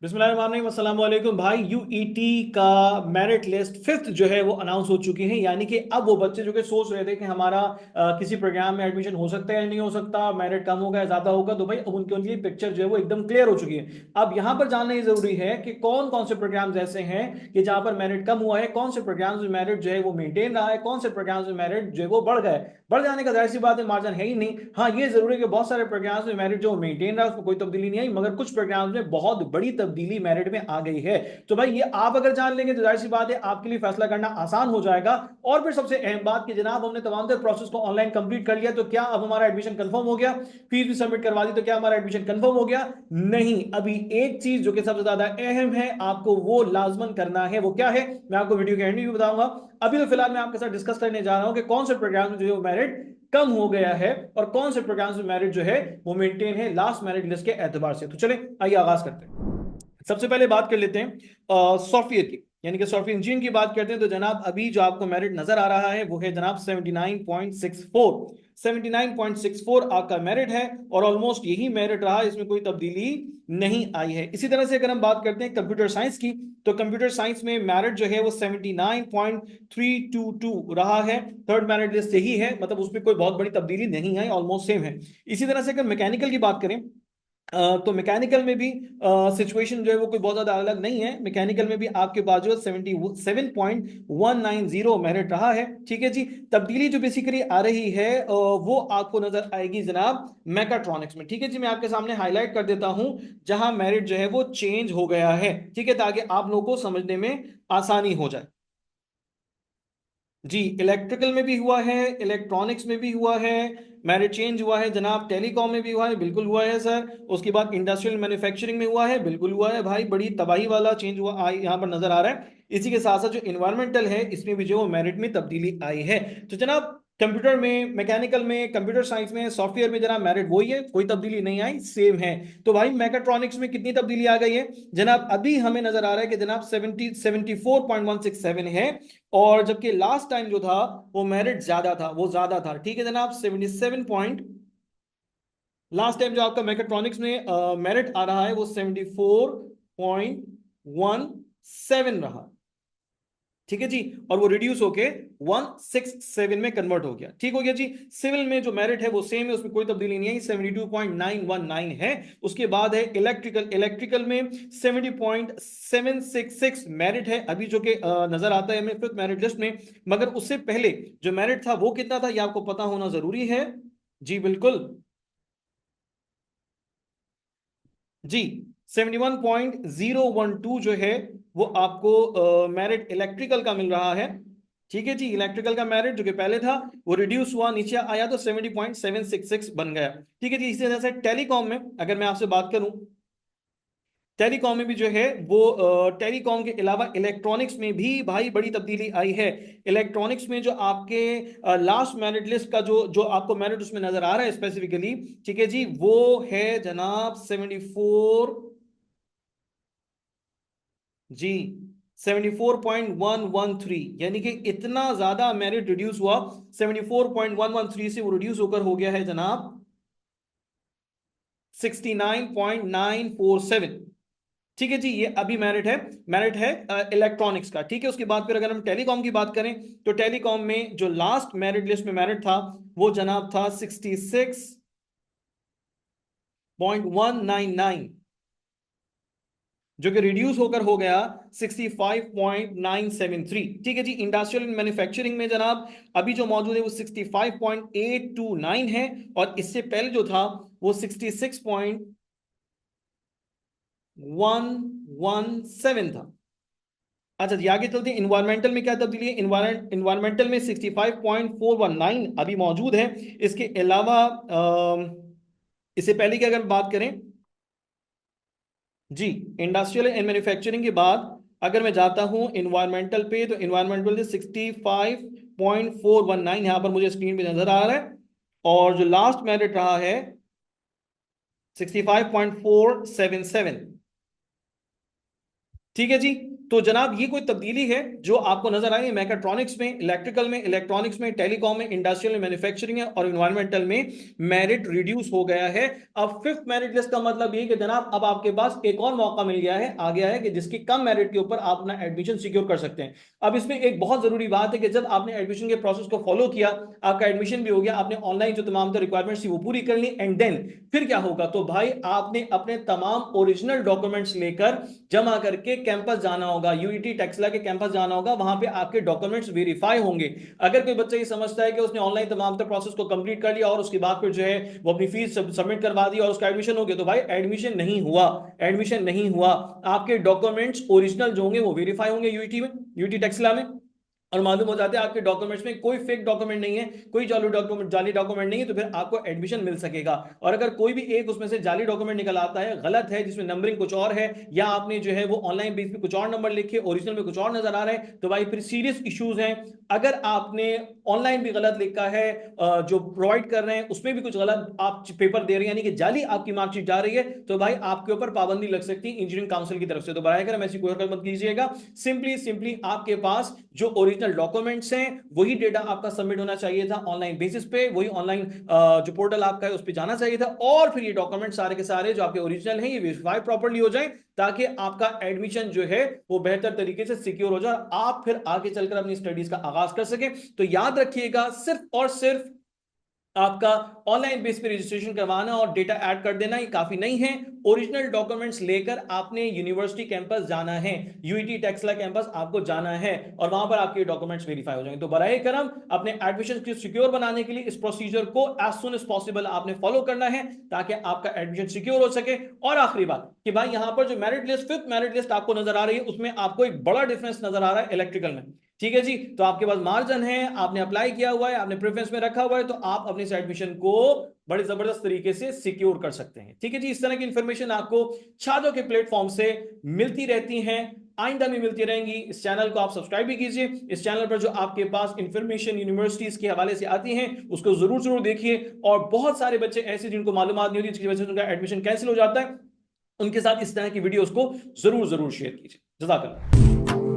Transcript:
बिस्मिल्लाहिर्रहमानिर्रहीम, अस्सलाम वालेकुम भाई। यूईटी का मेरिट लिस्ट फिफ्थ जो है वो अनाउंस हो चुकी है। यानी कि अब वो बच्चे जो कि सोच रहे थे कि हमारा किसी प्रोग्राम में एडमिशन हो सकता है या नहीं हो सकता, मेरिट कम होगा या ज्यादा होगा, तो भाई अब उनके लिए पिक्चर जो है वो एकदम क्लियर हो चुकी है। अब यहाँ पर जानना ये जरूरी है कि कौन कौन से प्रोग्राम्स ऐसे हैं कि जहां पर मेरिट कम हुआ है, कौन से प्रोग्राम्स में मेरिट जो है वो मेंटेन रहा है, कौन से प्रोग्राम्स में मेरिट जो है वो बढ़ गए। बढ़ जाने का जाहिर सी बात है मार्जिन है ही नहीं। हाँ, ये जरूरी है कि बहुत सारे प्रोग्राम्स में मेरिट जो मेंटेन रहा है उसमें कोई तब्दीली नहीं आई, मगर कुछ प्रोग्राम्स में बहुत बड़ी तब्दीली मेरिट में आ गई है। तो भाई ये आप अगर जान लेंगे तो जाहिर सी बात है आपके लिए फैसला करना आसान हो जाएगा। और फिर सबसे अहम बात कि जनाब हमने तमाम तरह प्रोसेस को ऑनलाइन कंप्लीट कर लिया, तो क्या अब हमारा एडमिशन कंफर्म हो गया? फीस भी सबमिट करवा दी, तो क्या हमारा एडमिशन कंफर्म हो गया? नहीं, अभी एक चीज जो कि सबसे ज्यादा अहम है आपको वो लाजमन करना है। वो क्या है मैं आपको वीडियो के एंड में बताऊंगा। अभी तो फिलहाल मैं आपके साथ डिस्कस करने जा रहा हूं कि कौन से प्रोग्राम में जो है मेरिट कम हो गया है और कौन से प्रोग्राम्स में मेरिट जो है वो मेंटेन है लास्ट मेरिट लिस्ट के एतबार से। तो चलें आइए आगाज करते हैं। सबसे पहले बात कर लेते हैं सॉफ्टवेयर की, यानी कि सॉफ्टवेयर इंजीनियरिंग की बात करते हैं। तो जनाब अभी जो आपको मेरिट नजर आ रहा है वो है जनाब 79.64। 79.64 आपका मेरिट है और ऑलमोस्ट यही मेरिट रहा, इसमें कोई तब्दीली नहीं आई है। इसी तरह से अगर हम बात करते हैं कंप्यूटर साइंस की, तो कंप्यूटर साइंस में मेरिट जो है वो 79.322 रहा है। थर्ड मेरिट लिस्ट यही है, मतलब उसमें कोई बहुत बड़ी तब्दीली नहीं आई, ऑलमोस्ट सेम है। इसी तरह से अगर मैकेनिकल की बात करें तो मैकेनिकल में भी सिचुएशन जो है वो कोई बहुत ज्यादा अलग नहीं है। मैकेनिकल में भी आपके पास जो 77.190 मेरिट रहा है। ठीक है जी। तब्दीली जो बेसिकली आ रही है वो आपको नजर आएगी जनाब मैकाट्रॉनिक्स में। ठीक है जी, मैं आपके सामने हाईलाइट कर देता हूं जहां मेरिट जो है वो चेंज हो गया है। ठीक है, ताकि आप लोगों को समझने में आसानी हो जाए। जी, इलेक्ट्रिकल में भी हुआ है, इलेक्ट्रॉनिक्स में भी हुआ है, मेरिट चेंज हुआ है जनाब। टेलीकॉम में भी हुआ है, बिल्कुल हुआ है सर। उसके बाद इंडस्ट्रियल मैन्युफैक्चरिंग में हुआ है, बिल्कुल हुआ है भाई। बड़ी तबाही वाला चेंज हुआ यहाँ पर नजर आ रहा है। इसी के साथ साथ जो इन्वायरमेंटल है इसमें भी जो वो मेरिट में तब्दीली आई है। तो जनाब कंप्यूटर में, मैकेनिकल में, कंप्यूटर साइंस में, सॉफ्टवेयर में जनाब मेरिट वही है, कोई तब्दीली नहीं आई, सेम है। तो भाई मैकाट्रॉनिक्स में कितनी तब्दीली आ गई है जनाब? अभी हमें नजर आ रहा है कि जनाब 74.167 है। और जबकि लास्ट टाइम जो था वो मेरिट ज्यादा था, वो ज्यादा था। ठीक है जनाब, 77 पॉइंट लास्ट टाइम जो आपका मैकेट्रॉनिक्स में मेरिट आ रहा है वो 74.17 रहा। ठीक है जी। और वो रिड्यूस होके 167 में कन्वर्ट हो गया। ठीक हो गया जी। सिविल में जो मेरिट है वो सेम है, उसमें कोई तब्दीली नहीं है, 72.919 है। उसके बाद है इलेक्ट्रिकल। इलेक्ट्रिकल में 70.766 मेरिट है अभी, जो कि नजर आता है हमें फिफ्थ मेरिट लिस्ट में। मगर उससे पहले जो मेरिट था वो कितना था ये आपको पता होना जरूरी है। जी बिल्कुल जी। 71.012 जो है वो आपको मेरिट इलेक्ट्रिकल का मिल रहा है। ठीक है जी। इलेक्ट्रिकल का मेरिट जो कि पहले था वो रिड्यूस हुआ, नीचे आया तो 70.766 बन गया। ठीक है जी। इसी तरह से टेलीकॉम में अगर मैं आपसे बात करूं, टेलीकॉम में भी जो है वो टेलीकॉम के अलावा इलेक्ट्रॉनिक्स में भी भाई बड़ी तब्दीली आई है। इलेक्ट्रॉनिक्स में जो आपके लास्ट मेरिट लिस्ट का जो जो आपको मेरिट उसमें नजर आ रहा है स्पेसिफिकली, ठीक है जी, वो है जनाब 74 जी 74.113। यानी कि इतना ज्यादा मेरिट रिड्यूस हुआ, 74.113 से वो रिड्यूस होकर हो गया है जनाब 69.947। ठीक है जी, ये अभी मेरिट है इलेक्ट्रॉनिक्स का। ठीक है, उसके बाद फिर अगर हम टेलीकॉम की बात करें तो टेलीकॉम में जो लास्ट मेरिट लिस्ट में मेरिट था वो जनाब था 66.199, जो कि रिड्यूस होकर हो गया 65.973। ठीक है जी। इंडस्ट्रियल एंड मैन्युफैक्चरिंग में जनाब अभी जो मौजूद है वो 65.829 है, और इससे पहले जो था वो 66.117 था। अच्छा जी, आगे चलते हैं। इन्वायरमेंटल में क्या तब्दीली है? इन्वायरमेंटल में 65.419 अभी मौजूद है। इसके अलावा इससे पहले की अगर बात करें जी, इंडस्ट्रियल एंड मैन्युफैक्चरिंग के बाद अगर मैं जाता हूं इन्वायरमेंटल पे, तो इन्वायरमेंटल 65.419 यहां पर मुझे स्क्रीन पे नजर आ रहा है। और जो लास्ट मेरिट रहा है 65.477। ठीक है जी। तो जनाब ये कोई तब्दीली है जो आपको नजर आई है मैकेट्रॉनिक्स में, इलेक्ट्रिकल में, इलेक्ट्रॉनिक्स में, टेलीकॉम में, इंडस्ट्रियल में, मैन्युफैक्चरिंग में और इन्वायरमेंटल में मेरिट रिड्यूस हो गया है। अब फिफ्थ मेरिट लिस्ट का मतलब ये कि जनाब अब आपके पास एक और मौका मिल गया है, आ गया है कि जिसकी कम मेरिट के ऊपर आप अपना एडमिशन सिक्योर कर सकते हैं। अब इसमें एक बहुत जरूरी बात है कि जब आपने एडमिशन के प्रोसेस को फॉलो किया, आपका एडमिशन भी हो गया, आपने ऑनलाइन जो तमाम रिक्वायरमेंट्स थी वो पूरी कर ली, एंड देन फिर क्या होगा, तो भाई आपने अपने तमाम ओरिजिनल डॉक्यूमेंट्स लेकर जमा करके कैंपस जाना होगा, यूईटी टेक्सला के कैंपस जाना होगा, वहां पे आपके डॉक्यूमेंट्स वेरीफाई होंगे। अगर कोई बच्चा ये समझता है कि उसने ऑनलाइन तमाम प्रोसेस को कंप्लीट कर लिया और उसके बाद फिर जो है वो अपनी फीस सबमिट करवा दी और उसका एडमिशन हो गया, तो भाई एडमिशन नहीं हुआ, एडमिशन नहीं हुआ। आपके डॉक्यूमेंट्स ओरिजिनल जो होंगे वो वेरीफाई होंगे यूईटी में, यूईटी टेक्सला में, और मालूम हो जाता है आपके डॉक्यूमेंट्स में कोई फेक डॉक्यूमेंट नहीं है, कोई जाली डॉक्यूमेंट नहीं है, तो फिर आपको एडमिशन मिल सकेगा। और अगर कोई भी एक उसमें से जाली डॉक्यूमेंट निकल आता है, गलत है, जिसमें नंबरिंग कुछ और है, या आपने जो है वो ऑनलाइन बेस पे कुछ और नंबर लिखे, ओरिजिनल में कुछ और नजर आ रहे हैं, तो भाई फिर सीरियस इश्यूज हैं। अगर आपने ऑनलाइन भी गलत लिखा है, जो प्रोवाइड कर रहे हैं उसमें भी कुछ गलत आप पेपर दे रहे हैं, यानी कि जाली आपकी मार्कशीट जा रही है, तो भाई आपके ऊपर पाबंदी लग सकती है इंजीनियरिंग काउंसिल की तरफ से। तो बराए कर ऐसी कोई हरकत मत कीजिएगा। सिंपली आपके पास जो ओरिजिनल डॉक्यूमेंट्स हैं वही डेटा आपका सबमिट होना चाहिए था ऑनलाइन बेसिस पे, वही ऑनलाइन जो पोर्टल आपका है उस पर जाना चाहिए था, और फिर ये डॉक्यूमेंट सारे के सारे जो आपके ओरिजिनल हैं ये वेरीफाई प्रॉपर्ली हो जाए, ताकि आपका एडमिशन जो है वो बेहतर तरीके से सिक्योर हो जाए, आप फिर आगे चलकर अपनी स्टडीज का आगाज कर सके। तो याद रखिएगा, सिर्फ और सिर्फ आपका ऑनलाइन बेस पे रजिस्ट्रेशन करवाना और डेटा ऐड कर देना ये काफी नहीं है। ओरिजिनल डॉक्यूमेंट्स लेकर आपने यूनिवर्सिटी कैंपस जाना है, यूईटी टेक्सला कैंपस आपको जाना है, और वहां पर आपके डॉक्यूमेंट्स वेरीफाई हो जाएंगे। तो बराए करम अपने एडमिशन को सिक्योर बनाने के लिए इस प्रोसीजर को एज सुन एज पॉसिबल आपने फॉलो करना है, ताकि आपका एडमिशन सिक्योर हो सके। और आखिरी बात कि भाई यहां पर जो merit list, fifth merit list आपको नजर आ रही है, उसमें आपको एक बड़ा डिफरेंस नजर आ रहा है इलेक्ट्रिकल में। ठीक है जी, तो आपके पास मार्जिन है, आपने अप्लाई किया हुआ है, आपने प्रेफरेंस में रखा हुआ है, तो आप अपने एडमिशन को बड़े जबरदस्त तरीके से सिक्योर कर सकते हैं। ठीक है जी, इस तरह की इंफॉर्मेशन आपको छाजो के प्लेटफॉर्म से मिलती रहती हैं, आइंदा में मिलती रहेंगी। इस चैनल को आप सब्सक्राइब भी कीजिए। इस चैनल पर जो आपके पास इंफॉर्मेशन यूनिवर्सिटीज के हवाले से आती हैं उसको जरूर देखिए। और बहुत सारे बच्चे ऐसे जिनको मालूमात नहीं होती, जिसकी वजह से उनका एडमिशन कैंसिल हो जाता है, उनके साथ इस तरह की वीडियोस को जरूर शेयर कीजिए। जज़ाकल्लाह।